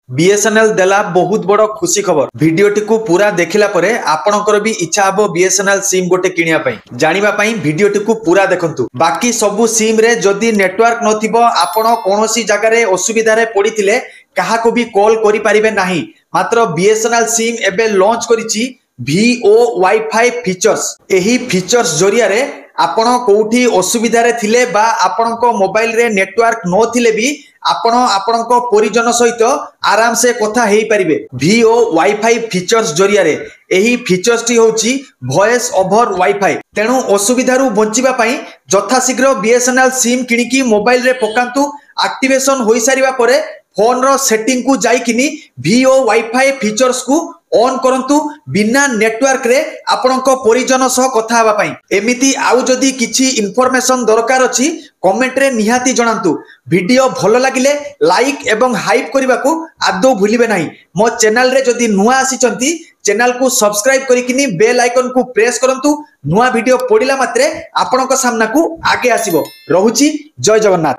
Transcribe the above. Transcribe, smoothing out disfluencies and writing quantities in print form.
BSNL देला बहुत बड़ खुशी खबर। भिडियोटी को पूरा देखिला परे आपणकर भी इच्छा हबो बीएसएनएल सिम गोटे किनिया पई। जानिबा पई भिडियोटी को पूरा देखंतु। बाकी सबु सिम रे जदी नेटवर्क नथिबो आपण कोनोसी जगह रे असुविधा रे पड़िथिले काहा को भी कॉल करि परिबे नाही। मात्र बीएसएनएल सिम एबे लॉन्च करिछि वीओ वाईफाई फीचर्स। एही फीचर्स जरिया रे आपण कोठी असुविधा रे थिले बा आपणको मोबाइल रे नेटवर्क नो थिले भी आपण आपणको परिजन सहित आराम से कथा हेई परिबे वीओ वाईफाई फीचर्स जरिया रे। एही फीचर्स टी होची वॉइस ओवर वाईफाई। तेणु असुविधा रु बंचिबा पई यथाशीघ्र बीएसएनएल सिम किनिकी मोबाइल रे पकांतु। एक्टिवेशन होई सारिबा परे फोन रो सेटिंग को जाई किनी वीओ वाईफाई फीचर्स को ऑन करंतु। बिना नेटवर्क रे आपणको परिजन सह कथा हबा पई। एमिति आउ जदी किछि इन्फॉर्मेशन दरकार अछि कमेंट रे निहाती जणांतु। वीडियो भलो लागिले लाइक एवं हाइप करबा को आदौ भूलिबे नाही। मो चैनल रे जदी नुआ आसीचंती चैनल को सब्सक्राइब करिकिनी बेल आइकन को प्रेस करंतु। नुआ वीडियो पडिला मात्रे आपणको सामना को आगे आसीबो। रहुची जय जगन्नाथ।